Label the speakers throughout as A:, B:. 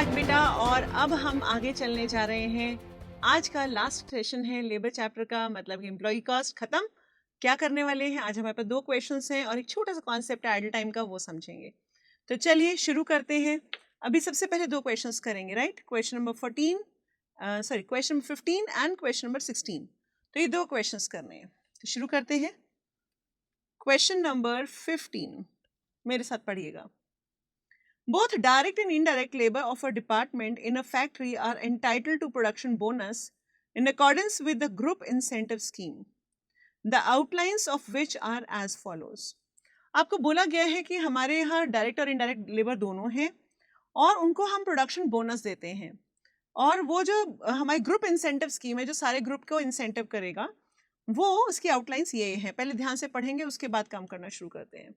A: Back बेटा। और अब हम आगे चलने जा रहे हैं। आज का लास्ट सेशन है लेबर चैप्टर का, मतलब एम्प्लॉय कॉस्ट खत्म। क्या करने वाले हैं आज, हमारे पास 2 क्वेश्चंस हैं और एक छोटा सा कॉन्सेप्ट है आइडल टाइम का, वो समझेंगे। तो चलिए शुरू करते हैं। अभी सबसे पहले 2 क्वेश्चंस करेंगे, right. Question number 15 and question number 16। तो ये 2 क्वेश्चंस करने हैं, तो शुरू करते हैं। क्वेश्चन नंबर 15 मेरे साथ पढ़िएगा। Both direct and indirect labor of a department in a factory are entitled to production bonus in accordance with the group incentive scheme, the outlines of which are as follows. आपको बोला गया है कि हमारे यहाँ डायरेक्ट और indirect labour दोनों हैं और उनको हम प्रोडक्शन बोनस देते हैं, और वो जो हमारी ग्रुप इंसेंटिव स्कीम है जो सारे ग्रुप को इंसेंटिव करेगा, वो उसकी आउटलाइंस ये हैं। पहले ध्यान से पढ़ेंगे, उसके बाद काम करना शुरू करते हैं।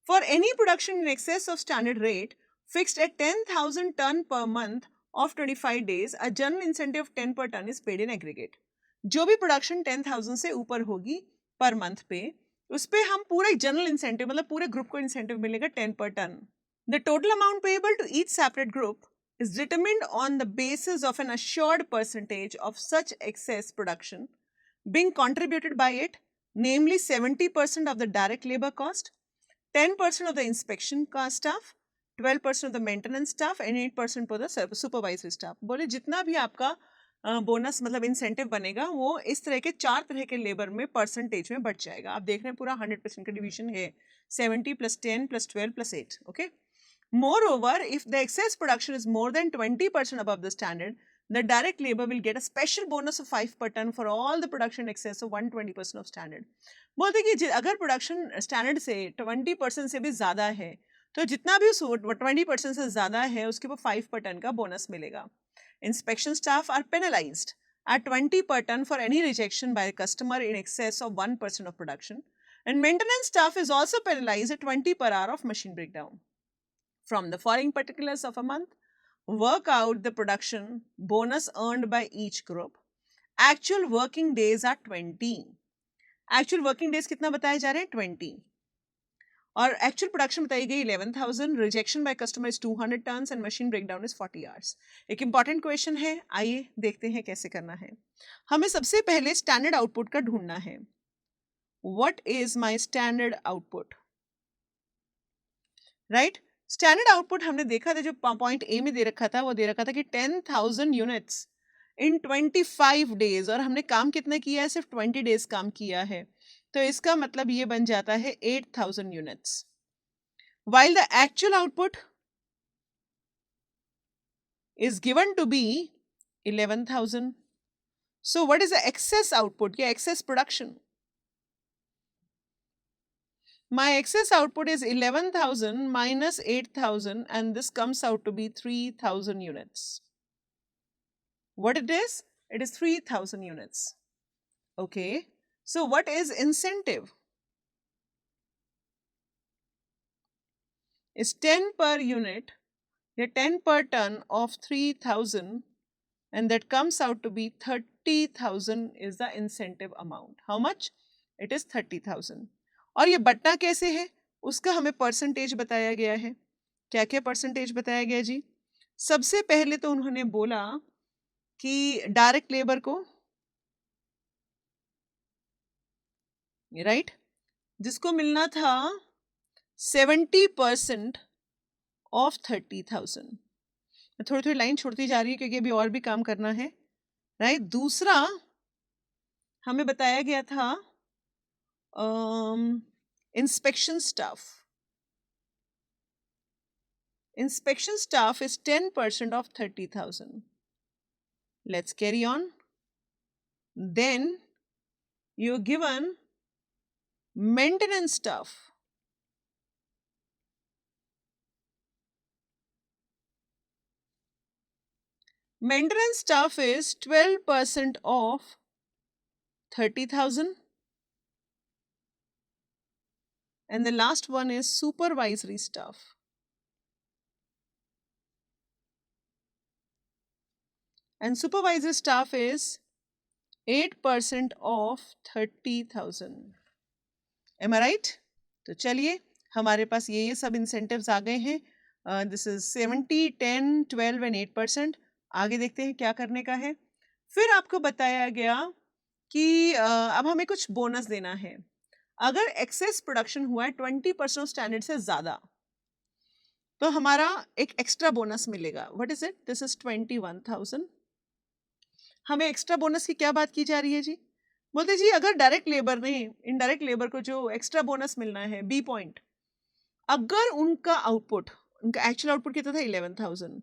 A: For any production in excess of standard rate fixed at 10,000 ton per month of 25 days, a general incentive of 10 per ton is paid in aggregate. जो भी प्रोडक्शन 10,000 से ऊपर होगी पर मंथ पे, उस पे हम पूरा जनरल इंसेंटिव, मतलब पूरे ग्रुप को इंसेंटिव मिलेगा 10 per ton. The total amount payable to each separate group is determined on the basis of an assured percentage of such excess production being contributed by it, namely 70% of the direct labor cost, 10% of the inspection staff, 12% of the maintenance staff and 8% for the supervisory staff. बोले जितना भी आपका bonus मतलब incentive बनेगा वो इस तरह के 4 तरह के लेबर में परसेंटेज में बढ़ जाएगा। आप देख रहे हैं पूरा 100% का डिवीजन है, 70 + 10 + 12 + 8. Okay. Moreover, if the excess production is more than 20% above the standard, the direct labor will get a special bonus of 5 per ton for all the production excess of 120% of standard. बोलते कि अगर production standard से 20% से भी ज़्यादा है, तो जितना भी उस 20% से ज़्यादा है उसके ऊपर 5 per ton का बोनस मिलेगा. Inspection staff are penalized at 20 per ton for any rejection by a customer in excess of 1% of production, and maintenance staff is also penalized at 20 per hour of machine breakdown. From the following particulars of a month, work out the production bonus earned by each group. Actual working days are 20. Actual working days कितना बताए जा रहे हैं? 20. और actual production बताई गई 11,000. Rejection by customer is 200 tons and machine breakdown is 40 hours. एक important question है, आइए देखते हैं कैसे करना है. हमें सबसे पहले स्टैंडर्ड आउटपुट का ढूंढना है. What is my standard output? Right, standard output हमने देखा था, जो पॉइंट ए में दे रखा था, वो दे रखा था कि 10,000 यूनिट्स इन 25 डेज, और हमने काम कितना किया है? सिर्फ 20 डेज काम किया है, तो इसका मतलब ये बन जाता है 8,000 units. While the actual output is given to be 11,000. So what is the excess output? Yeah, excess production. My excess output is 11,000 minus 8,000, and this comes out to be 3,000 units. What it is? It is 3,000 units. Okay. So what is incentive? It's 10 per unit, 10 per ton of 3,000, and that comes out to be 30,000 is the incentive amount. How much? It is 30,000. और ये बटना कैसे है उसका हमें percentage बताया गया है. क्या क्या परसेंटेज बताया गया जी? सबसे पहले तो उन्होंने बोला कि डायरेक्ट लेबर को, राइट, जिसको मिलना था 70% ऑफ 30,000. थोड़ी थोड़ी लाइन छोड़ती जा रही है क्योंकि अभी और भी काम करना है, राइट. दूसरा हमें बताया गया था inspection staff. Inspection staff is 10% of 30,000. Let's carry on. Then you're given maintenance staff. Maintenance staff is 12% of 30,000. And the last one is supervisory staff. And supervisory staff is 8% of 30,000. Am I right? तो चलिए हमारे पास ये सब incentives आ गए हैं. This is 70, 10, 12 and 8%। आगे देखते हैं क्या करने का है। फिर आपको बताया गया कि अब हमें कुछ बोनस देना है। अगर एक्सेस प्रोडक्शन हुआ है 20% स्टैंडर्ड से ज्यादा, तो हमारा एक एक्स्ट्रा बोनस मिलेगा। What is it? This is 21,000। हमें एक्स्ट्रा बोनस की क्या बात की जा रही है जी? बोलते जी अगर डायरेक्ट लेबर नहीं, इनडायरेक्ट लेबर को जो एक्स्ट्रा बोनस मिलना है, बी पॉइंट, अगर उनका आउटपुट, उनका एक्चुअल आउटपुट कितना था 11,000,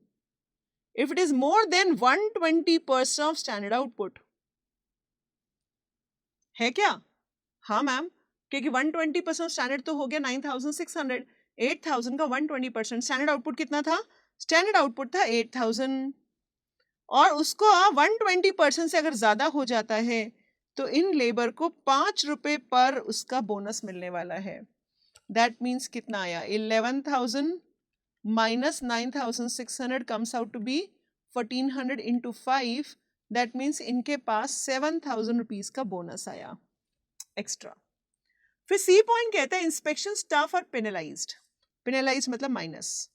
A: if it is more than 120% of standard output, है क्या? हाँ मैम, क्योंकि 120% स्टैंडर्ड तो हो गया 9,600, 8,000 का 120%, स्टैंडर्ड आउटपुट कितना था? स्टैंडर्ड आउटपुट था 8,000, और उसको 120% से अगर ज्यादा हो जाता है तो इन लेबर को 5 रुपए पर उसका बोनस मिलने वाला है। दैट मीन्स कितना आया? 11,000 minus 9,600 comes out to be 1,400 into 5. That means इनके पास 7,000 रुपीज का बोनस आया एक्स्ट्रा। फिर सी पॉइंट कहता है inspection staff are penalised. Penalise मतलब माइनस,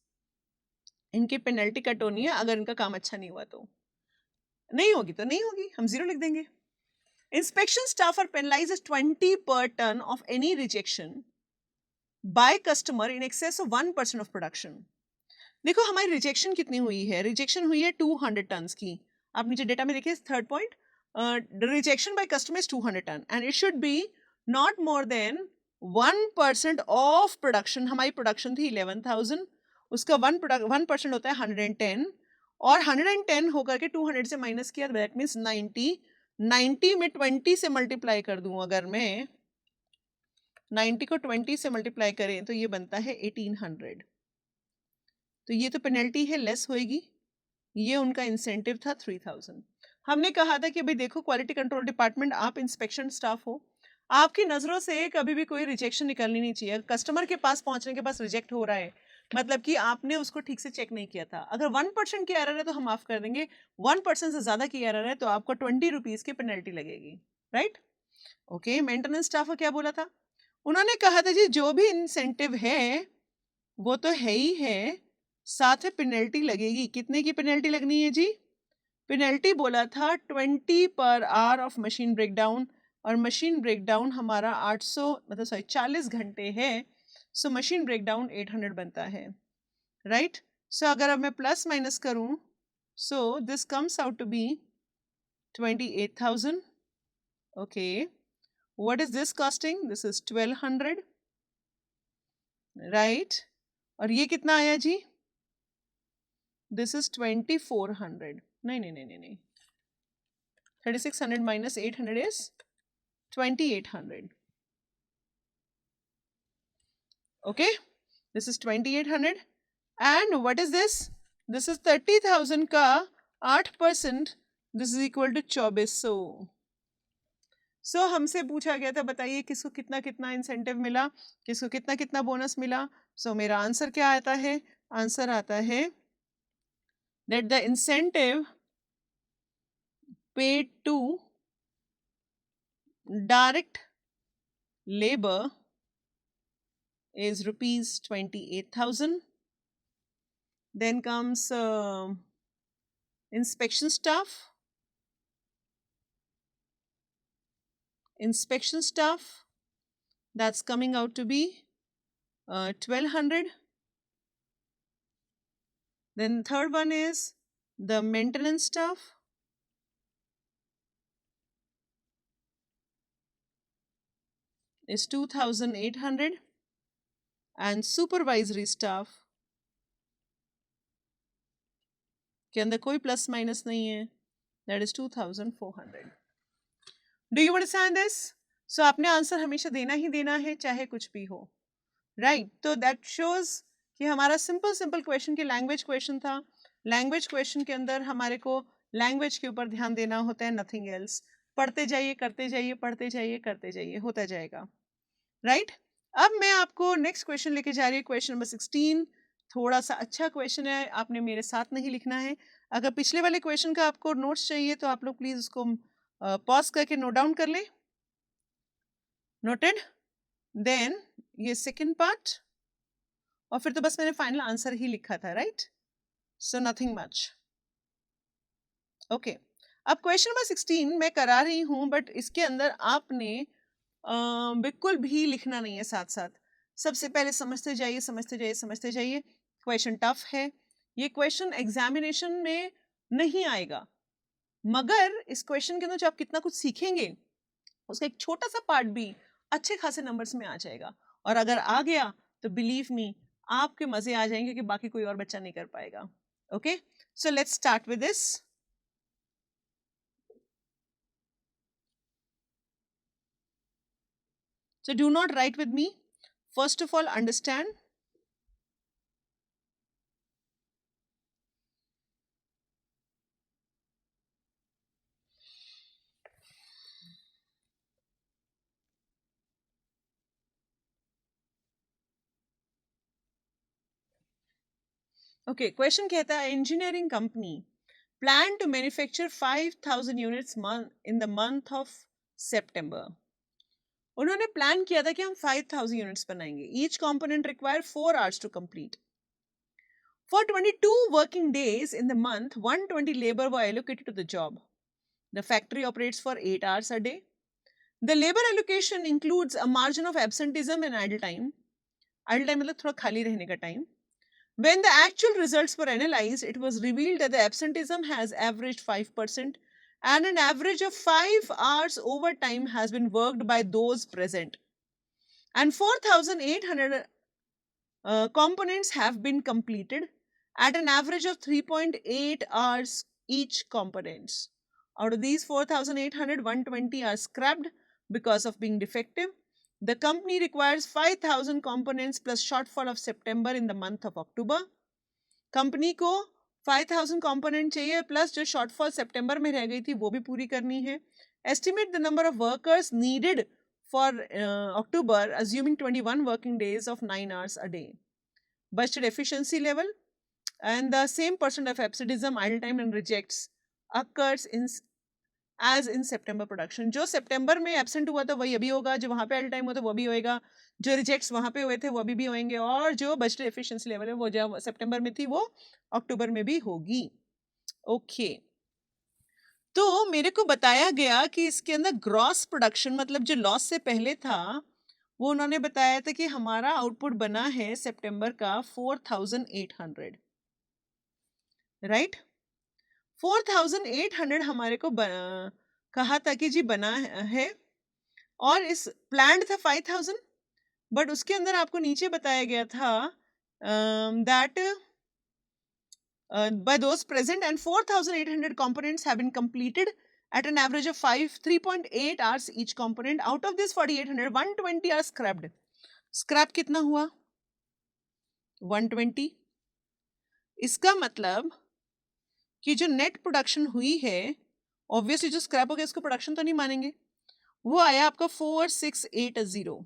A: इनकी पेनल्टी कट होनी है अगर इनका काम अच्छा नहीं हुआ तो। नहीं होगी तो नहीं होगी, हम 0 लिख देंगे। Inspection staff are penalised 20 per ton of any rejection by customer in excess of 1% of production। देखो हमारी रिजेक्शन कितनी हुई है? रिजेक्शन हुई है 200 टन्स की। आप नीचे डेटा में देखिए third point, rejection by customer is 200 ton and it should be not more than 1% of production. हमारी प्रोडक्शन थी 11,000, उसका 1% होता है 110, और 110 होकर के 200 से माइनस किया, दैट मीन्स 90। 90 में 20 से मल्टीप्लाई कर दूं, अगर मैं 90 को 20 से मल्टीप्लाई करें तो ये बनता है 1800। तो ये तो पेनल्टी है, लेस होएगी। ये उनका इंसेंटिव था 3,000। हमने कहा था कि भाई देखो क्वालिटी कंट्रोल डिपार्टमेंट, आप इंस्पेक्शन स्टाफ हो, आपकी नजरों से कभी भी कोई रिजेक्शन निकलनी नहीं चाहिए। कस्टमर के पास पहुंचने के पास रिजेक्ट हो रहा है, मतलब कि आपने उसको ठीक से चेक नहीं किया था। अगर 1% की एरर है तो हम माफ कर देंगे, 1% से ज्यादा की एरर है तो आपको 20 रुपीज की पेनल्टी लगेगी, राइट? ओके, मेंटेनेंस स्टाफ को क्या बोला था? उन्होंने कहा था जी जो भी इंसेंटिव है वो तो है ही है, साथ में पेनल्टी लगेगी। कितने की पेनल्टी लगनी है जी? पेनल्टी बोला था 20 per hour of machine breakdown, और मशीन ब्रेकडाउन हमारा 800 मतलब सॉरी 40 घंटे है, सो मशीन ब्रेकडाउन 800 बनता है, राइट? सो अगर अब मैं प्लस माइनस करूं, so this comes out to be 28,000। Okay, what is this costing? This is 1,200, right? और ये कितना आया जी? This is 2,400। नहीं नहीं नहीं नहीं नहीं, 3,600 minus 800 is 2,800. Okay, this is 2,800. And what is this? This is 30,000 का 8%. This is equal to 2,400. So हमसे पूछा गया था बताइए किसको कितना कितना इंसेंटिव मिला, किसको कितना कितना बोनस मिला। So मेरा आंसर क्या आता है? आंसर आता है that the incentive paid to direct labor is rupees 28,000. Then comes inspection staff. Inspection staff, that's coming out to be 1,200. Then third one is the maintenance staff. Is 2,800, and supervisory staff के अंदर कोई plus minus नहीं है, that is 2,400. Do you understand this? So आपने answer हमेशा देना ही देना है चाहे कुछ भी हो, राइट? तो दैट शोज कि हमारा सिंपल सिंपल क्वेश्चन की लैंग्वेज क्वेश्चन था। लैंग्वेज क्वेश्चन के अंदर हमारे को लैंग्वेज के ऊपर ध्यान देना होता है, नथिंग एल्स। पढ़ते जाइए करते जाइए, पढ़ते जाइए करते जाइए, होता जाएगा, राइट? अब मैं आपको नेक्स्ट क्वेश्चन लेके जा रही हूँ, क्वेश्चन नंबर 16। थोड़ा सा अच्छा क्वेश्चन है, आपने मेरे साथ नहीं लिखना है। अगर पिछले वाले क्वेश्चन का आपको नोट्स चाहिए तो आप लोग प्लीज उसको पॉज करके नोट डाउन कर लें। नोटेड? देन ये सेकेंड पार्ट, और फिर तो बस मैंने फाइनल आंसर ही लिखा था, right? So nothing much. Okay, अब क्वेश्चन नंबर 16 मैं करा रही हूँ, बट इसके अंदर आपने बिल्कुल भी लिखना नहीं है, साथ साथ सबसे पहले समझते जाइए, समझते जाइए, समझते जाइए। क्वेश्चन टफ है, ये क्वेश्चन एग्जामिनेशन में नहीं आएगा, मगर इस क्वेश्चन के अंदर जो आप कितना कुछ सीखेंगे उसका एक छोटा सा पार्ट भी अच्छे खासे नंबर्स में आ जाएगा, और अगर आ गया तो बिलीव मी आपके मजे आ जाएंगे कि बाकी कोई और बच्चा नहीं कर पाएगा। Okay, so let's start with this. So do not write with me. First of all, understand. Okay, question कहता है engineering company plan to manufacture 5,000 units in the month of September. उन्होंने प्लान किया था कि हम 5,000 यूनिट्स बनाएंगे. Each component require 4 hours to complete. For 22 working days in the month, 120 labor were allocated to the job. The factory operates for 8 hours a day. The labor allocation includes a margin of absenteeism and idle time. Idle time मतलब थोड़ा खाली रहने का time. When the actual results were analyzed, it was revealed that the absenteeism has averaged 5% and an average of 5 hours overtime has been worked by those present. And 4,800 components have been completed at an average of 3.8 hours each components. Out of these 4,800, 120 are scrapped because of being defective. The company requires 5,000 components plus shortfall of September in the month of October. Company को 5,000 component चाहिए plus जो shortfall सितंबर में रह गई थी वो भी पूरी करनी है. Estimate the number of workers needed for October assuming 21 working days of 9 hours a day. Budgeted efficiency level and the same percent of absenteeism, idle time and rejects occurs in as in September production. जो सितंबर में absent हुआ था वही अभी होगा, जो वहाँ पे idle time हुआ था वो भी होएगा, जो रिजेक्ट्स वहाँ पे हुए थे वो भी होंगे, और जो बजट एफिशिएंसी लेवल है वो जो सितंबर में थी वो अक्टूबर में भी होगी. ओके, तो मेरे को बताया गया कि इसके अंदर ग्रॉस प्रोडक्शन मतलब जो लॉस से पहले था वो उन्होंने बताया था कि हमारा आउटपुट बना है सितंबर का 4,800, राइट? 4,800 हमारे को कहा था कि जी बना है, और इस प्लान्ड था 5,000, बट उसके अंदर आपको नीचे बताया गया था that by those present and 4,800 components have been completed at an average of 3.8 hours each component. Out of this 4,800, 120 are scrapped. Scrap कितना हुआ? 120. इसका मतलब कि जो नेट प्रोडक्शन हुई है, ऑब्वियसली जो स्क्रैप हो गया इसको प्रोडक्शन तो नहीं मानेंगे, वो आया आपका 4,680.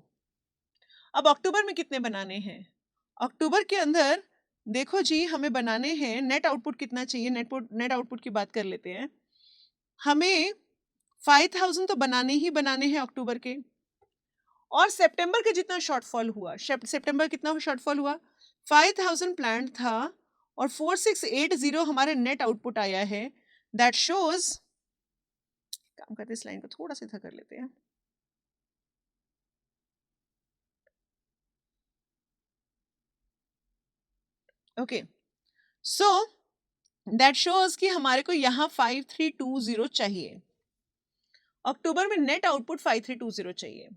A: अब अक्टूबर में कितने बनाने हैं? अक्टूबर के अंदर देखो जी, हमें बनाने हैं, नेट आउटपुट कितना चाहिए, नेट आउटपुट की बात कर लेते हैं. हमें 5,000 तो बनाने ही बनाने हैं अक्टूबर के, और सितंबर के जितना शॉर्टफॉल हुआ, सितंबर कितना शॉर्टफॉल हुआ, 5,000 प्लान था और 4,680 हमारे नेट आउटपुट आया है. दैट शोज, काम करते इस लाइन को थोड़ा सा इधर कर लेते हैं. ओके, सो दैट शोज कि हमारे को यहाँ 5,320 चाहिए. अक्टूबर में नेट आउटपुट 5,320 चाहिए.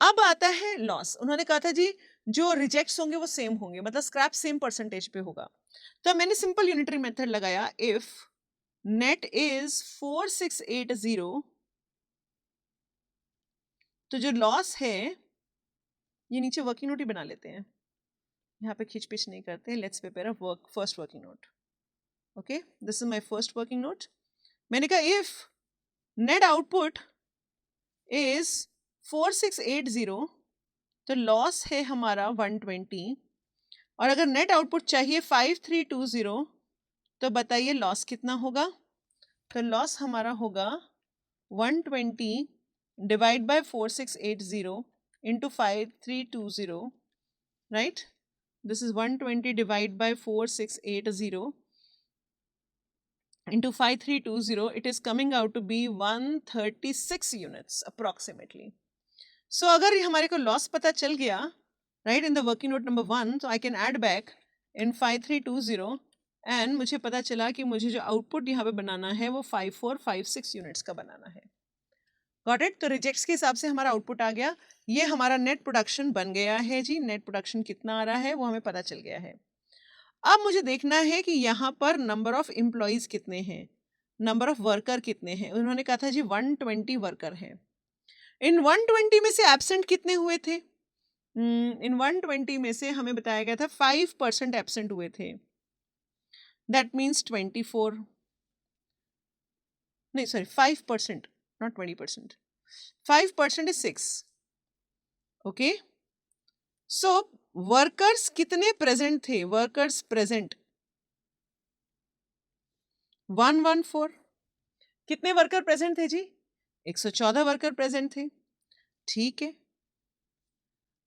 A: अब आता है लॉस. उन्होंने कहा था जी जो रिजेक्ट्स होंगे वो सेम होंगे, मतलब स्क्रैप सेम परसेंटेज पे होगा. तो मैंने सिंपल यूनिटरी मेथड लगाया. इफ नेट इज 4,680, तो जो लॉस है, ये नीचे वर्किंग नोट ही बना लेते हैं, यहाँ पे खींच पिच नहीं करते. Let's prepare a first working note. Okay, this is my first working note. मैंने कहा इफ नेट आउटपुट इज 4,680, तो लॉस है हमारा 120, और अगर नेट आउटपुट चाहिए 5,320, तो बताइए लॉस कितना होगा? तो लॉस हमारा होगा 120 divide by 4,680 into 5,320, right? this is 120 divided by 4680 into 5320, it is coming out to be 136 units approximately. So अगर ये हमारे को लॉस पता चल गया, right, in the working note number 1, तो I can add back in 5320 and मुझे पता चला कि मुझे जो आउटपुट यहाँ पे बनाना है वो 5456 यूनिट्स का बनाना है. Got it. तो रिजेक्ट्स के हिसाब से हमारा आउटपुट आ गया. ये हमारा नेट प्रोडक्शन बन गया है जी. नेट प्रोडक्शन कितना आ रहा है वो हमें पता चल गया है. अब मुझे देखना है कि यहाँ पर नंबर ऑफ एम्प्लॉयज कितने हैं, नंबर ऑफ वर्कर कितने हैं. उन्होंने कहा था जी 120 वर्कर हैं. इन 120 में से एब्सेंट कितने हुए थे? इन 120 में से हमें बताया गया था 5% एब्सेंट हुए थे. दैट मीन्स 24, नहीं sorry 5%, not 20%. 5% is 6. Okay. So workers कितने प्रेजेंट थे? Workers present 114. कितने वर्कर प्रेजेंट थे जी? 114 वर्कर प्रेजेंट थे. ठीक है.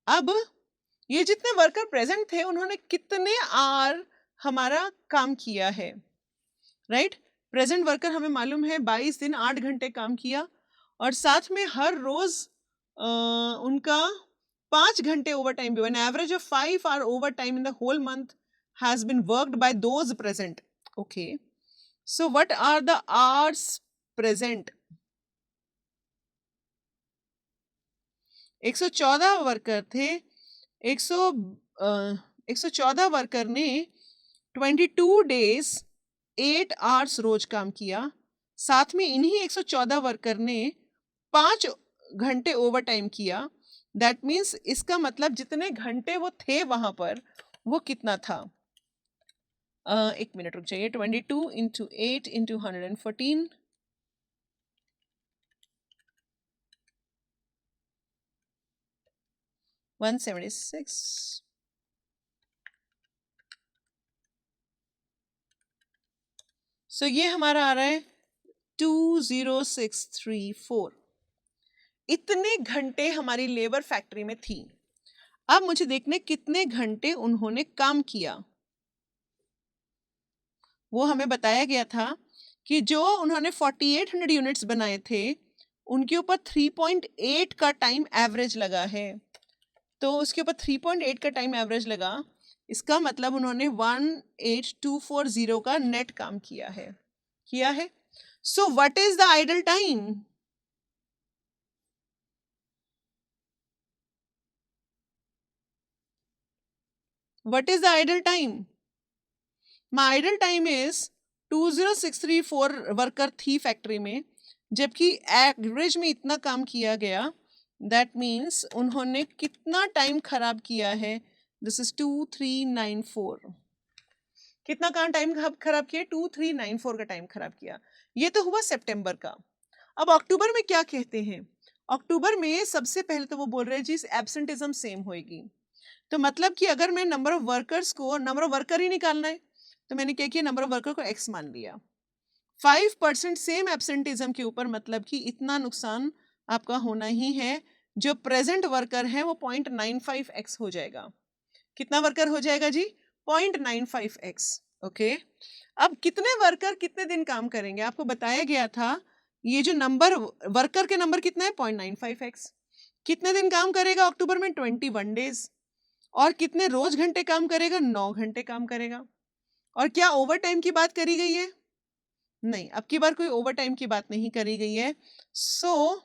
A: अब ये जितने वर्कर प्रेजेंट थे उन्होंने कितने आवर हमारा काम किया है, राइट? प्रेजेंट वर्कर हमें मालूम है 22 दिन 8 घंटे काम किया और साथ में हर रोज उनका 5 घंटे ओवर टाइम भी. An average of 5 hour over time in the whole month has been worked by those present. Okay, so what are the hours present? 114 worker थे. 114 वर्कर ने 22 डेज 8 आवर्स रोज काम किया. साथ में इन्हीं 114 वर्कर ने 5 घंटे ओवर टाइम किया. दैट मीन्स इसका मतलब जितने घंटे वो थे वहां पर वो कितना था? एक मिनट रुक जाइए. 22 इंटू 8 इंटू 114, 176. सो ये हमारा आ रहा है 20634. इतने घंटे हमारी लेबर फैक्ट्री में थी. अब मुझे देखने कितने घंटे उन्होंने काम किया. वो हमें बताया गया था कि जो उन्होंने 4800 यूनिट्स बनाए थे उनके ऊपर 3.8 का टाइम एवरेज लगा है. तो उसके ऊपर 3.8 का टाइम एवरेज लगा. इसका मतलब उन्होंने 18240 का नेट काम किया है. So what is the idle time? What is the idle time? My idle time is 20634 worker थी फैक्ट्री में, जबकि एवरेज में इतना काम किया गया. दैट मीन्स उन्होंने कितना टाइम खराब किया है? This is 2394. कितना टाइम खराब किया? 2394 का टाइम खराब किया. ये तो हुआ सितंबर का. अब अक्टूबर में क्या कहते हैं? अक्टूबर में सबसे पहले तो वो बोल रहे हैं जी एब्सेंटिज्म सेम होएगी. तो मतलब कि अगर मैं नंबर ऑफ वर्कर्स को, नंबर ऑफ वर्कर ही निकालना है, तो मैंने क्या किया? नंबर ऑफ वर्कर को x मान लिया. 5% सेम एब्सेंटिज्म के ऊपर मतलब कि इतना नुकसान आपका होना ही है. जो प्रेजेंट वर्कर है वो 0.95x हो जाएगा. कितना वर्कर हो जाएगा जी? 0.95x. ओके. अब कितने वर्कर कितने दिन काम करेंगे? आपको बताया गया था ये जो नंबर वर्कर के नंबर कितना है? 0.95x. कितने दिन काम करेगा अक्टूबर में? 21 डेज. और कितने रोज घंटे काम करेगा? 9 घंटे काम करेगा. और क्या ओवर टाइम की बात करी गई है? नहीं, अब की बार कोई ओवर टाइम की बात नहीं करी गई है. सो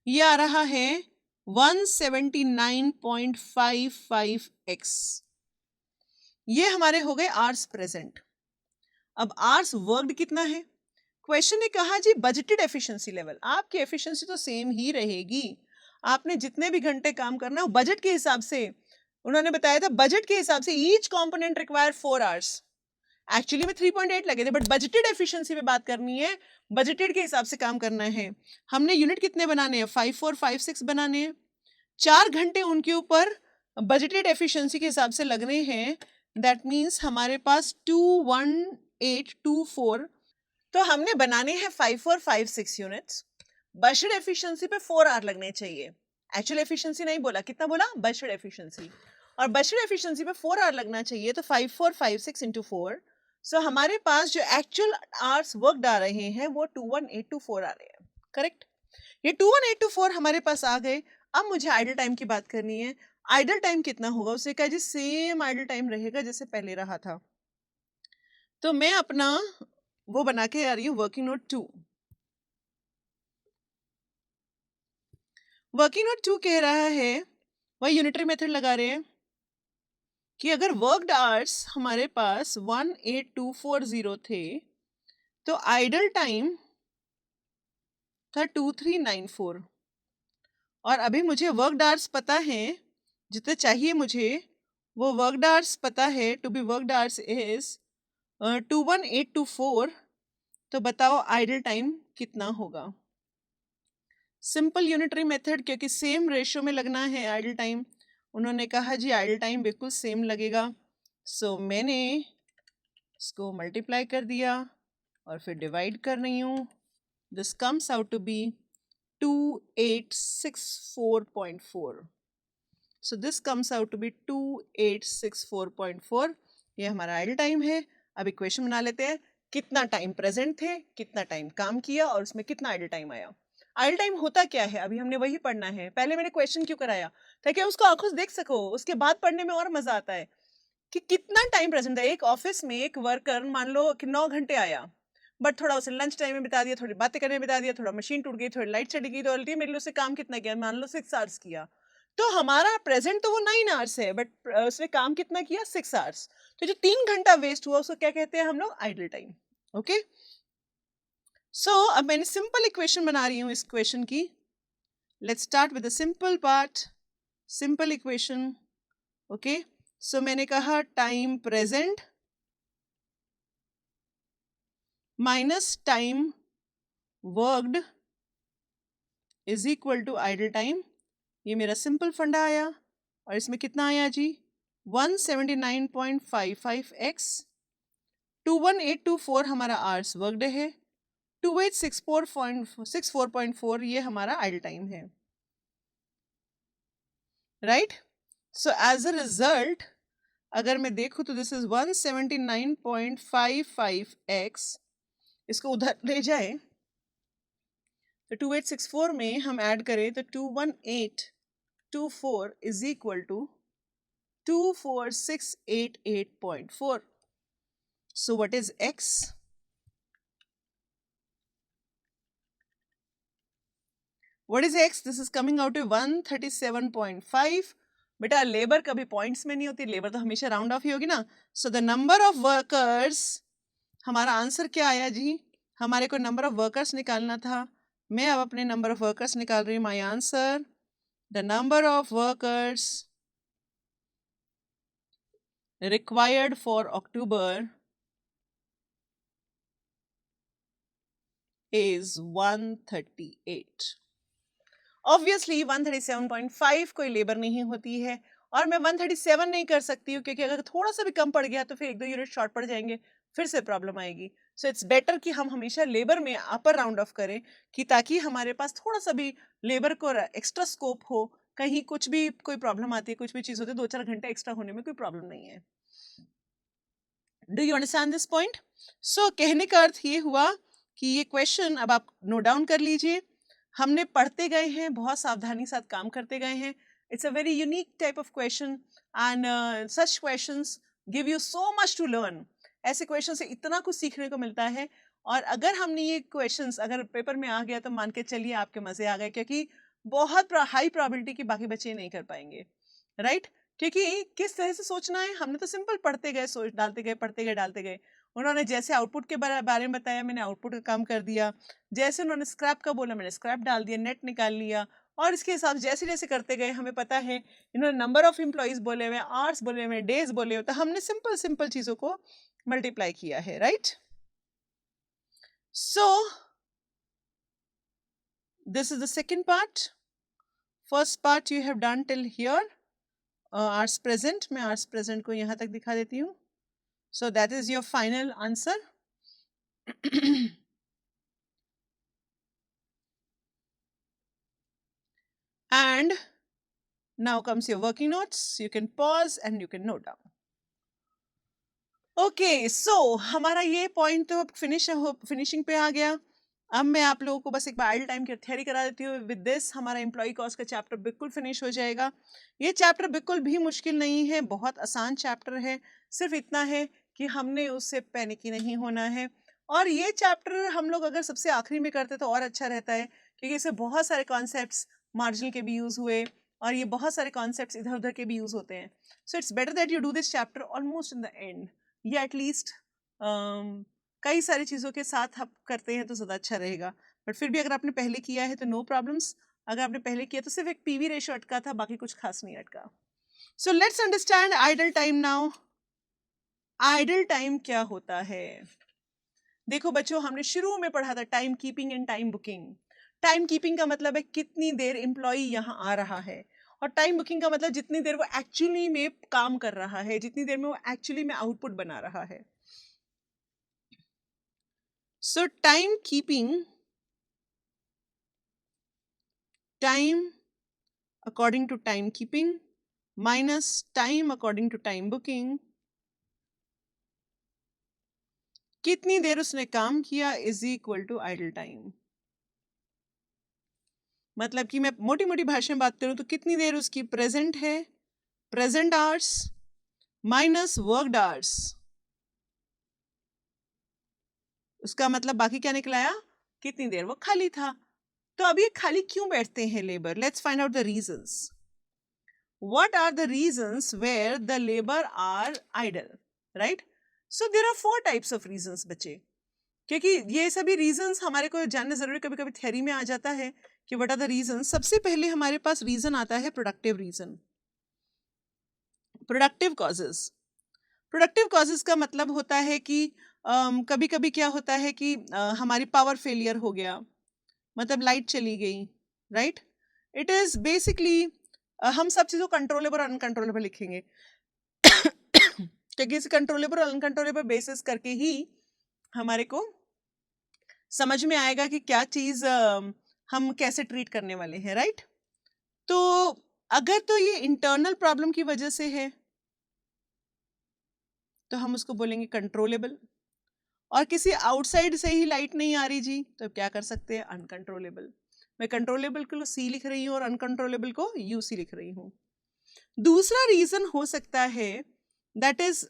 A: ये आ रहा है 179.55x. ये हमारे हो गए आवर्स प्रेजेंट. अब आवर्स वर्कड कितना है? क्वेश्चन ने कहा जी बजटेड एफिशिएंसी लेवल. आपकी एफिशिएंसी तो सेम ही रहेगी. आपने जितने भी घंटे काम करना है बजट के हिसाब से, उन्होंने बताया था बजट के हिसाब से each component require 4 hours. Actually में 3.8 लगे थे, बट बजटेड एफिशिएंसी पे बात करनी है. बजटेड के हिसाब से काम करना है. हमने यूनिट कितने बनाने हैं? 5456 बनाने हैं. 4 घंटे उनके ऊपर बजटेड एफिशिएंसी के हिसाब से लगने हैं. दैट मीन्स हमारे पास 21824. तो हमने बनाने हैं 5456 यूनिट्स. बजट एफिशिएंसी पे 4 आवर लगने चाहिए. एक्चुअल एफिशिएंसी नहीं बोला, कितना बोला, बजटेड एफिशिएंसी, और बजटेड एफिशिएंसी में 4 आवर लगना चाहिए, तो 5456 इंटू 4, सो हमारे पास जो एक्चुअल आवर्स वर्कड आ रहे हैं वो 21824 आ रहे हैं, करेक्ट। ये 21824 हमारे पास आ गए। अब मुझे आइडल टाइम की बात करनी है। आइडल टाइम कितना होगा, उसे कहा जी सेम आइडल टाइम रहेगा जैसे पहले रहा था। तो मैं अपना वो बना के आ रही हूँ वर्किंग नोट 2। वर्किंग नोट 2 कह रहा है, वही यूनिटरी मेथड लगा रहे हैं कि अगर वर्कड आवर्स हमारे पास 18240 थे तो आइडल टाइम था 2394, और अभी मुझे वर्कड आवर्स पता है जितने चाहिए मुझे, वो वर्कड आवर्स पता है, to be worked hours is 21824। तो बताओ आइडल टाइम कितना होगा। सिंपल यूनिटरी मेथड, क्योंकि सेम रेशियो में लगना है आइडल टाइम। उन्होंने कहा जी आइडल टाइम बिल्कुल सेम लगेगा, सो मैंने इसको मल्टीप्लाई कर दिया और फिर डिवाइड कर रही हूँ। This comes out to be 2864.4। So this comes out to be 2864.4। ये हमारा आइडल टाइम है। अब इक्वेशन बना लेते हैं, कितना टाइम प्रेजेंट थे, कितना टाइम काम किया, और उसमें कितना आइडल टाइम आया। आइडल टाइम होता क्या है, अभी हमने वही पढ़ना है। पहले मैंने क्वेश्चन क्यों कराया, ताकि उसको आंखों से देख सको, उसके बाद पढ़ने में और मजा आता है कि कितना टाइम प्रेजेंट था। एक ऑफिस में एक वर्कर मान लो कि 9 घंटे आया, बट थोड़ा उसे लंच टाइम में बिता दिया, थोड़ी बातें करने में बिता दिया, थोड़ा मशीन टूट गई, थोड़ी लाइट चली गई, तो अल्टीमेटली उसे काम कितना किया, मान लो 6 आवर्स किया। तो हमारा प्रेजेंट तो वो 9 आवर्स है, बट उसने काम कितना किया, 6 आवर्स। तो जो 3 घंटा वेस्ट हुआ उसको क्या कहते हैं हम लोग, आइडल टाइम। ओके, सो अब मैंने सिंपल इक्वेशन बना रही हूँ इस क्वेश्चन की। Let's start with the simple part, simple equation. Okay, so मैंने कहा time present minus time worked is equal to idle time. ये मेरा सिंपल फंडा आया, और इसमें कितना आया जी, 179.55x। 21824 हमारा आवर्स वर्कड है, 2864.4 ये हमारा आइडल टाइम है, right. So as a result अगर मैं देखूं तो दिस इज 179.55x। इसको उधर ले जाए तो 2864 में हम ऐड करें तो 21824 is equal to 24688.4. So what is x? What is x? This is coming out to 137.5. बेटा लेबर कभी पॉइंट्स में नहीं होती, लेबर तो हमेशा राउंड ऑफ ही होगी ना। So the number of workers, हमारा आंसर क्या आया जी, हमारे को नंबर ऑफ वर्कर्स निकालना था। मैं अब अपने नंबर ऑफ वर्कर्स निकाल रही हूँ। My answer, the number of workers required for October is 138. Obviously 137.5 कोई लेबर नहीं होती है, और मैं 137 नहीं कर सकती हूँ, क्योंकि अगर थोड़ा सा भी कम पड़ गया तो फिर 1-2 यूनिट शॉर्ट पड़ जाएंगे, फिर से प्रॉब्लम आएगी। सो इट्स बेटर कि हम हमेशा लेबर में अपर राउंड ऑफ करें, कि ताकि हमारे पास थोड़ा सा भी लेबर को एक्स्ट्रा स्कोप हो, कहीं कुछ भी कोई प्रॉब्लम आती है, कुछ भी चीज़ होती है, 2-4 घंटे एक्स्ट्रा होने में कोई प्रॉब्लम नहीं है। Do you understand this point? So कहने का अर्थ ये हुआ कि ये क्वेश्चन अब आप नोट डाउन कर लीजिए। हमने पढ़ते गए हैं, बहुत सावधानी साथ काम करते गए हैं। It's a very unique type of question, and such questions give you so much to learn. ऐसे क्वेश्चन से इतना कुछ सीखने को मिलता है, और अगर हमने ये क्वेश्चंस अगर पेपर में आ गया तो मान के चलिए आपके मजे आ गए, क्योंकि बहुत हाई प्रोबेबिलिटी की बाकी बच्चे नहीं कर पाएंगे, राइट? क्योंकि किस तरह से सोचना है, हमने तो सिंपल पढ़ते गए, सोच डालते गए, पढ़ते गए, डालते गए। उन्होंने जैसे आउटपुट के बारे में बताया, मैंने आउटपुट का काम कर दिया। जैसे उन्होंने स्क्रैप का बोला, मैंने स्क्रैप डाल दिया, नेट निकाल लिया। और इसके हिसाब से जैसे जैसे करते गए, हमें पता है इन्होंने नंबर ऑफ एम्प्लॉइज बोले हुए, आवर्स बोले हुए, डेज बोले हुए, तो हमने सिंपल सिंपल चीज़ों को मल्टीप्लाई किया है, right? So this is the second part. First part you have done till here, arts present. मैं आर्ट्स प्रेजेंट को यहाँ तक दिखा देती हूँ। So that is your final answer. And now comes your working notes. You can pause and you can note down. Okay so हमारा ये point तो अब फिनिशिंग पे आ गया. अब मैं आप लोगों को बस एक बार आइडल टाइम की थ्योरी करा देती हूँ. विद दिस हमारा एम्प्लॉय कॉस्ट का चैप्टर बिल्कुल फिनिश हो जाएगा. ये चैप्टर बिल्कुल भी मुश्किल नहीं है, बहुत आसान चैप्टर है. सिर्फ इतना है कि हमने उससे पैनिकी नहीं होना है. और ये चैप्टर हम लोग अगर सबसे आखिरी में करते तो और अच्छा रहता है, क्योंकि इसमें बहुत सारे कॉन्सेप्ट्स मार्जिनल के भी यूज हुए और ये बहुत सारे कॉन्सेप्ट्स इधर उधर के भी यूज होते हैं. So it's better that you do this chapter almost in the end, या एटलीस्ट कई सारी चीज़ों के साथ आप करते हैं तो ज़्यादा अच्छा रहेगा. बट फिर भी अगर आपने पहले किया है तो नो प्रॉब्लम्स. अगर आपने पहले किया तो सिर्फ एक पीवी रेशो अटका था, बाकी कुछ खास नहीं अटका. So let's understand idle time now. Idle time क्या होता है? देखो बच्चों, हमने शुरू में पढ़ा था time keeping and time booking. Time keeping का मतलब है कितनी देर एम्प्लॉय यहाँ आ रहा है, और टाइम बुकिंग का मतलब जितनी देर वो एक्चुअली में काम कर रहा है, जितनी देर में वो एक्चुअली में आउटपुट बना रहा है. So time keeping, time according to time keeping minus time according to time booking, कितनी देर उसने काम किया is equal to idle time. मतलब कि मैं मोटी मोटी भाषा में बात करूं तो कितनी देर उसकी प्रेजेंट है, present hours minus worked hours, उसका मतलब बाकी क्या निकलाया, कितनी देर वो खाली था. तो अब ये खाली क्यों बैठते हैं labour? Let's find out the reasons. What are the reasons where the labour are idle, right? So there are 4 types of reasons बच्चे, क्योंकि ये सभी रीजंस हमारे को जानना जरूरी. कभी कभी थ्योरी में आ जाता है कि व्हाट आर द रीजन. सबसे पहले हमारे पास रीजन आता है productive reason, productive causes. Productive causes का मतलब होता है कि कभी कभी क्या होता है कि हमारी पावर फेलियर हो गया, मतलब लाइट चली गई, राइट? इट इज बेसिकली हम सब चीज़ों कंट्रोलेबल और अनकंट्रोलेबल लिखेंगे क्योंकि इस कंट्रोलेबल और अनकंट्रोलेबल बेसिस करके ही हमारे को समझ में आएगा कि क्या चीज़ हम कैसे ट्रीट करने वाले हैं, राइट? तो अगर तो ये इंटरनल प्रॉब्लम की वजह से है तो हम उसको बोलेंगे कंट्रोलेबल. और किसी आउटसाइड से ही लाइट नहीं आ रही जी, तो क्या कर सकते हैं, अनकंट्रोलेबल. मैं कंट्रोलेबल को सी लिख रही हूँ और अनकंट्रोलेबल को यू सी लिख रही हूँ. दूसरा रीजन हो सकता है that is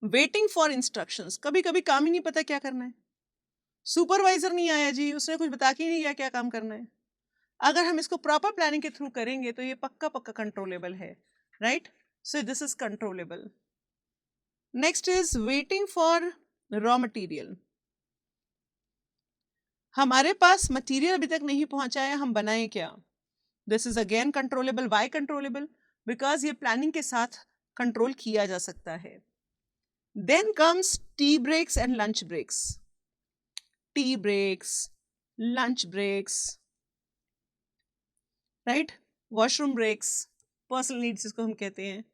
A: waiting for instructions. कभी कभी काम ही नहीं पता क्या करना है, सुपरवाइजर नहीं आया जी, उसने कुछ बता के ही नहीं गया क्या काम करना है. अगर हम इसको प्रॉपर प्लानिंग के थ्रू करेंगे तो ये पक्का पक्का कंट्रोलेबल है, right? So this is controllable. Next is waiting for raw material. हमारे पास मटेरियल अभी तक नहीं पहुंचा है, हम बनाएं क्या? This is again controllable. Why controllable? Because ये प्लानिंग के साथ कंट्रोल किया जा सकता है. Then comes tea breaks and lunch breaks. Tea breaks, lunch breaks, right? Washroom breaks, personal needs जिसको हम कहते हैं.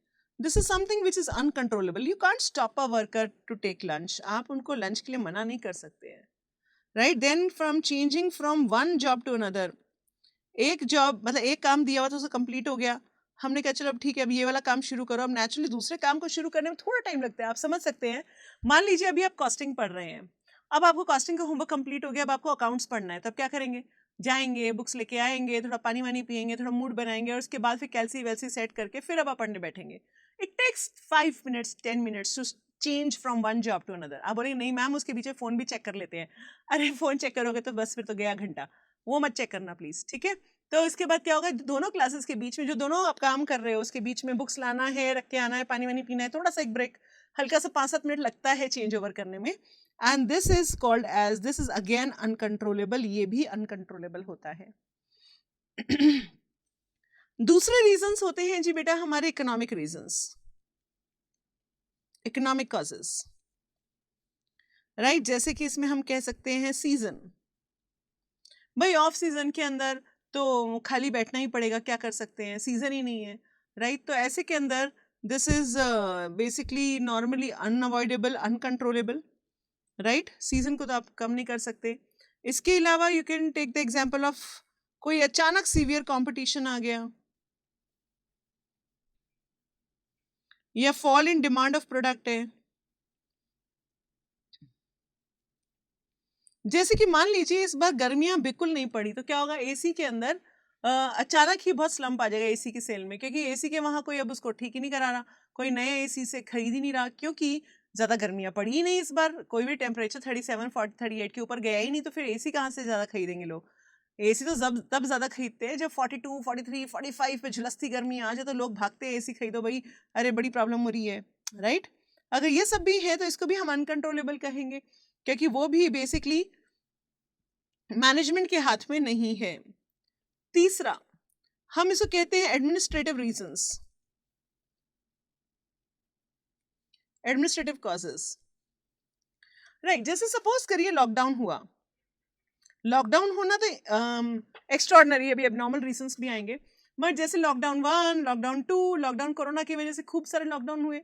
A: This is something which is uncontrollable. You can't stop a worker to take lunch. आप उनको लंच के लिए मना नहीं कर सकते हैं, right? Then from changing from one job to another. एक जॉब मतलब एक काम दिया हुआ था, उसे कंप्लीट हो गया, हमने कहा चलो अब ठीक है अब ये वाला काम शुरू करो. अब नेचुरली दूसरे काम को शुरू करने में थोड़ा टाइम लगता है, आप समझ सकते हैं. मान लीजिए अभी आप कॉस्टिंग पढ़ रहे हैं, अब आपको कॉस्टिंग का होमवर्क कंप्लीट हो गया, अब आपको अकाउंट्स पढ़ना है, तब क्या करेंगे? जाएंगे, बुक्स लेके आएंगे, थोड़ा पानी वानी पियेंगे, थोड़ा मूड बनाएंगे, और उसके बाद फिर कैलसी वैलसी सेट करके फिर अब आप पढ़ने बैठेंगे. It takes 5 minutes 10 minutes to change from one job to another. आप बोलेंगे नहीं मैम उसके बीच में फ़ोन भी चेक कर लेते हैं. अरे फ़ोन चेक करोगे तो बस फिर तो गया घंटा, वो मत चेक करना प्लीज़, ठीक है? तो इसके बाद क्या होगा, दोनों क्लासेस के बीच में जो दोनों आप काम कर रहे हो उसके बीच में बुक्स लाना है, रख के आना है, पानी वानी पीना है, थोड़ा सा एक ब्रेक, हल्का सा 5-7 मिनट लगता है चेंज ओवर करने में. And this is called as, this is again uncontrollable. ये भी अनकंट्रोलेबल होता है. दूसरे रीजंस होते हैं जी बेटा हमारे economic reasons, economic causes, right? जैसे कि इसमें हम कह सकते हैं सीजन. भाई ऑफ सीजन के अंदर तो खाली बैठना ही पड़ेगा, क्या कर सकते हैं, सीजन ही नहीं है, राइट? तो ऐसे के अंदर this is basically normally unavoidable, uncontrollable, right? Season को तो आप कम नहीं कर सकते. इसके अलावा you can take the example of कोई अचानक सीवियर कंपटीशन आ गया, या fall in demand of product है। जैसे कि मान लीजिए इस बार गर्मियां बिल्कुल नहीं पड़ी, तो क्या होगा, एसी के अंदर अचानक ही बहुत स्लम्प आ जाएगा एसी की सेल में, क्योंकि एसी के वहां कोई अब उसको ठीक ही नहीं करा रहा, कोई नया एसी से खरीद ही नहीं रहा, क्योंकि ज्यादा गर्मियां पड़ी ही नहीं इस बार, कोई भी टेम्परेचर 37 38 के ऊपर गया ही नहीं, तो फिर एसी कहाँ से ज्यादा खरीदेंगे लोग। एसी तो तब ज्यादा खरीदते हैं जब 42 43 45 पे झुलसती गर्मी आ जाए, तो लोग भागते हैं एसी खरीदो भाई, अरे बड़ी प्रॉब्लम हो रही है, राइट। अगर ये सब भी है तो इसको भी हम अनकंट्रोलेबल कहेंगे, क्योंकि वो भी बेसिकली मैनेजमेंट के हाथ में नहीं है। तीसरा हम इसको कहते हैं administrative reasons, administrative causes, right. जैसे सपोज करिए लॉकडाउन हुआ, लॉकडाउन होना तो एक्स्ट्रॉर्डनरी, अभी एबनॉर्मल रीजंस भी आएंगे, बट जैसे लॉकडाउन 1, लॉकडाउन 2, लॉकडाउन कोरोना की वजह से खूब सारे लॉकडाउन हुए,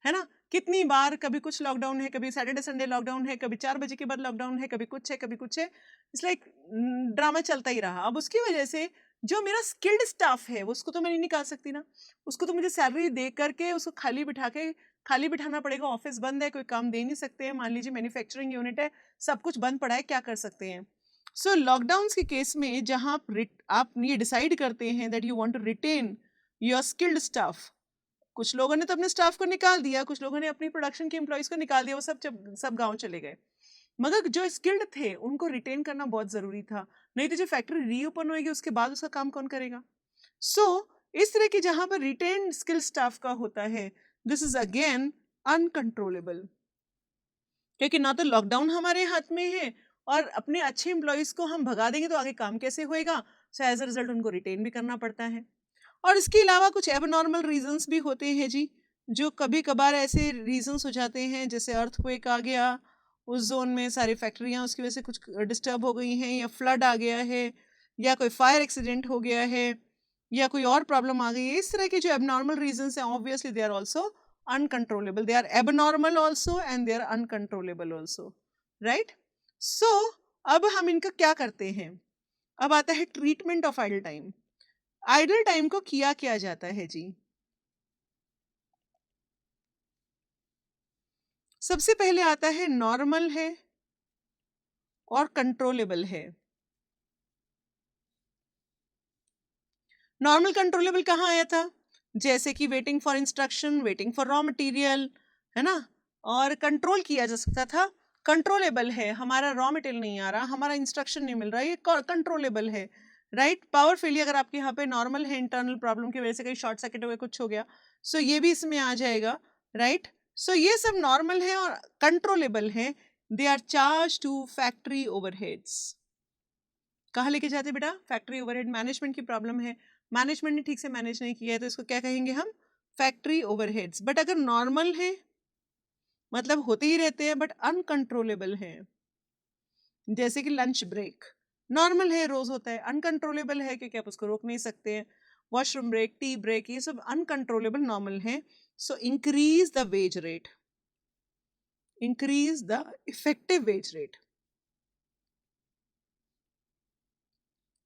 A: है ना। कितनी बार, कभी कुछ लॉकडाउन है, कभी सैटरडे संडे लॉकडाउन है, कभी 4 बजे के बाद लॉकडाउन है, कभी कुछ है, कभी कुछ है, इट्स लाइक ड्रामा चलता ही रहा। अब उसकी वजह से जो मेरा स्किल्ड स्टाफ है उसको तो मैं नहीं निकाल सकती ना, उसको तो मुझे सैलरी दे करके उसको खाली बिठाना पड़ेगा, ऑफिस बंद है, कोई काम दे नहीं सकते हैं, मान लीजिए मैन्युफैक्चरिंग यूनिट है, सब कुछ बंद पड़ा है, क्या कर सकते हैं। सो लॉकडाउन के केस में जहां आप ये डिसाइड करते हैं that you want to retain your skilled staff, कुछ लोगों ने तो अपने स्टाफ को निकाल दिया, कुछ लोगों ने अपनी प्रोडक्शन के एम्प्लॉयज को निकाल दिया, वो सब गांव चले गए, मगर जो स्किल्ड थे उनको रिटेन करना बहुत जरूरी था, नहीं तो जो फैक्ट्री रीओपन होगी उसके बाद उसका काम कौन करेगा। सो इस तरह की जहां पर रिटेन स्किल स्टाफ का होता है, दिस इज अगेन अनकंट्रोलेबल, क्योंकि ना तो लॉकडाउन हमारे हाथ में है, और अपने अच्छे एम्प्लॉयज को हम भगा देंगे तो आगे काम कैसे होएगा। सो एज अ रिजल्ट उनको रिटेन भी करना पड़ता है। और इसके अलावा कुछ एबनॉर्मल रीजंस भी होते हैं जी, जो कभी कभार ऐसे रीजंस हो जाते हैं, जैसे अर्थक्वेक आ गया उस जोन में, सारी फैक्ट्रियां उसकी वजह से कुछ डिस्टर्ब हो गई हैं, या फ्लड आ गया है, या कोई फायर एक्सीडेंट हो गया है, या कोई और प्रॉब्लम आ गई है। इस तरह के जो एबनॉर्मल रीजंस हैं, obviously they are also uncontrollable, they are abnormal also and they are uncontrollable also, right. So अब हम इनका क्या करते हैं, अब आता है treatment of idle time. Idle time को किया क्या जाता है जी। सबसे पहले आता है नॉर्मल है और कंट्रोलेबल है। नॉर्मल कंट्रोलेबल कहाँ आया था, जैसे कि waiting for instruction, waiting for raw material, है ना, और कंट्रोल किया जा सकता था। कंट्रोलेबल है, हमारा रॉ मटेरियल नहीं आ रहा, हमारा इंस्ट्रक्शन नहीं मिल रहा, ये कंट्रोलेबल है, राइट। पावर फेलियर अगर आपके यहाँ पे नॉर्मल है, इंटरनल प्रॉब्लम की वजह से कहीं शॉर्ट सर्किट हो गया, कुछ हो गया, सो ये भी इसमें आ जाएगा, राइट। सो ये सब नॉर्मल है और कंट्रोलेबल है। They are charged to factory overheads. कहाँ लेके जाते बेटा, फैक्ट्री ओवरहेड, मैनेजमेंट की प्रॉब्लम है, मैनेजमेंट ने ठीक से मैनेज नहीं किया है, तो इसको क्या कहेंगे हम, फैक्ट्री ओवरहेड्स। बट अगर नॉर्मल है मतलब होते ही रहते हैं बट अनकंट्रोलेबल है, जैसे कि लंच ब्रेक, नॉर्मल है, रोज होता है, अनकंट्रोलेबल है क्योंकि आप उसको रोक नहीं सकते हैं। वॉशरूम ब्रेक, टी ब्रेक, ये सब अनकंट्रोलेबल, नॉर्मल है। So increase the wage rate, increase the effective wage rate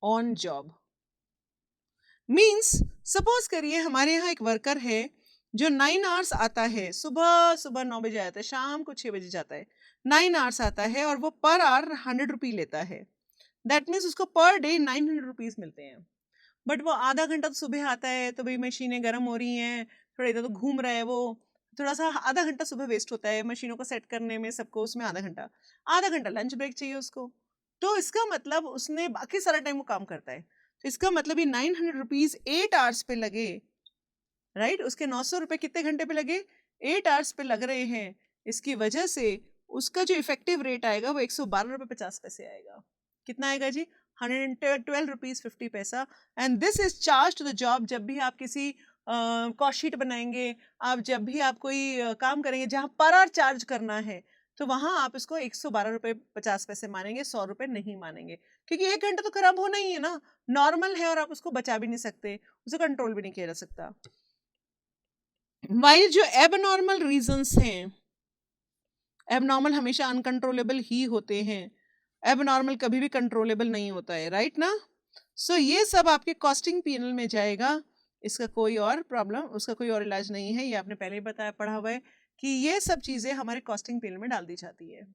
A: on job. Means suppose करिए हमारे यहाँ एक वर्कर है जो 9 आवर्स आता है, सुबह 9 बजे आता है, शाम को 6 बजे जाता है, 9 आवर्स आता है, और वो पर आवर 100 रुपी लेता है। दैट मीन्स उसको पर डे 900 रुपीज मिलते हैं। बट वो आधा घंटा तो सुबह आता है, तो भाई मशीनें गर्म हो रही हैं, थोड़ा इधर तो घूम रहा है, वो थोड़ा सा आधा घंटा सुबह वेस्ट होता है मशीनों को सेट करने में, सबको उसमें आधा घंटा लंच ब्रेक चाहिए उसको। तो इसका मतलब उसने बाकी सारा टाइम वो काम करता है, तो इसका मतलब ये 900 रुपीज 8 आवर्स पे लगे, राइट। उसके 900 रुपए कितने घंटे पे लगे, 8 आवर्स पे लग रहे हैं। इसकी वजह से उसका जो इफेक्टिव रेट आएगा वो 112 रुपए 50 पैसे आएगा। कितना आएगा जी, 112 रुपीज 50 पैसा। And this is charged to the job. जब भी आप किसी कॉस्ट शीट बनाएंगे, आप जब भी आप कोई काम करेंगे जहां पर आवर चार्ज करना है, तो वहां आप इसको 112 रुपए 50 पैसे मानेंगे, 100 रुपए नहीं मानेंगे, क्योंकि 1 घंटा तो खराब होना ही है ना, नॉर्मल है और आप उसको बचा भी नहीं सकते, उसे कंट्रोल भी नहीं किया जा सकता। वाइल जो एबनॉर्मल रीजंस हैं, एबनॉर्मल हमेशा अनकंट्रोलेबल ही होते हैं, एबनॉर्मल कभी भी कंट्रोलेबल नहीं होता है, राइट ना। सो ये सब आपके कॉस्टिंग पीएनएल में जाएगा। इसका कोई और प्रॉब्लम, उसका कोई और इलाज नहीं है, ये आपने पहले ही बताया, पढ़ा हुआ है कि ये सब चीजें हमारे कॉस्टिंग पीएनएल में डाल दी जाती है।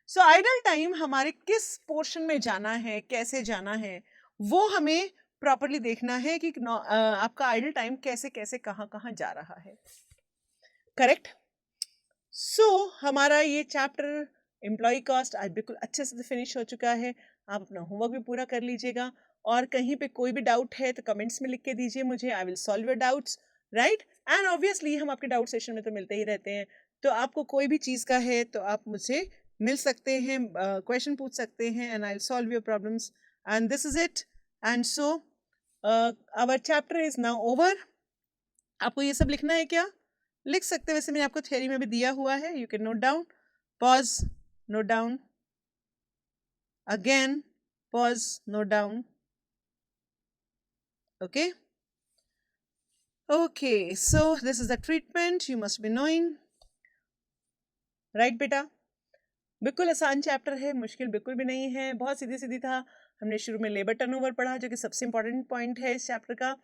A: सो आइडल टाइम हमारे किस पोर्शन में जाना है, कैसे जाना है, वो हमें प्रॉपरली देखना है कि आपका आइडल टाइम कैसे कैसे कहाँ कहाँ जा रहा है। करेक्ट। सो हमारा ये चैप्टर एम्प्लॉय कॉस्ट आज बिल्कुल अच्छे से फिनिश हो चुका है। आप अपना होमवर्क भी पूरा कर लीजिएगा, और कहीं पे कोई भी डाउट है तो कमेंट्स में लिख के दीजिए मुझे, आई will solve your doubts, right. And obviously हम आपके डाउट सेशन में तो मिलते ही रहते हैं, तो आपको कोई भी चीज़ का है तो आप मुझसे मिल सकते हैं, क्वेश्चन पूछ सकते हैं, and I will solve your problems, and this is it. And so our chapter is now over. आपको ये सब लिखना है क्या? लिख सकते हैं, वैसे मैंने आपको थियरी में भी दिया हुआ है, you can note down, pause, note down, again pause, note down, okay. Okay, so this is the treatment you must be knowing, right बेटा? बिल्कुल आसान चैप्टर है, मुश्किल बिल्कुल भी नहीं है, बहुत सीधी सीधी था। हमने शुरू में लेबर टर्नओवर पढ़ा जो कि सबसे इंपॉर्टेंट पॉइंट है इस चैप्टर का।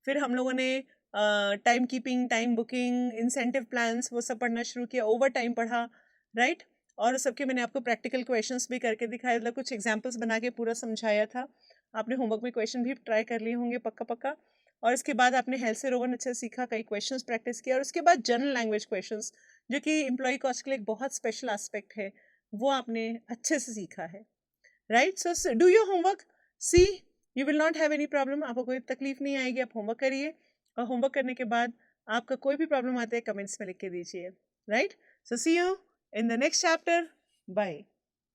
A: फिर हम लोगों ने time keeping, time booking, incentive plans, वो सब पढ़ना शुरू किया, ओवर टाइम पढ़ा, राइट। और सबके मैंने आपको प्रैक्टिकल क्वेश्चंस भी करके दिखाया, मतलब कुछ एग्जांपल्स बना के पूरा समझाया था। आपने होमवर्क में क्वेश्चन भी ट्राई कर लिए होंगे पक्का पक्का। और इसके बाद आपने हेल्थ से रोवन अच्छे से सीखा, कई क्वेश्चंस प्रैक्टिस किया, और उसके बाद जनरल लैंग्वेज क्वेश्चंस जो कि एम्प्लॉय कॉस्ट के लिए एक बहुत स्पेशल एस्पेक्ट है, वो आपने अच्छे से सीखा है, right. So do your homework, see you will not have any problem, आपको कोई तकलीफ नहीं आएगी। आप होमवर्क करिए, और होमवर्क करने के बाद आपका कोई भी प्रॉब्लम आते हैं कमेंट्स में लिख के दीजिए, right. So see you in the next chapter, bye.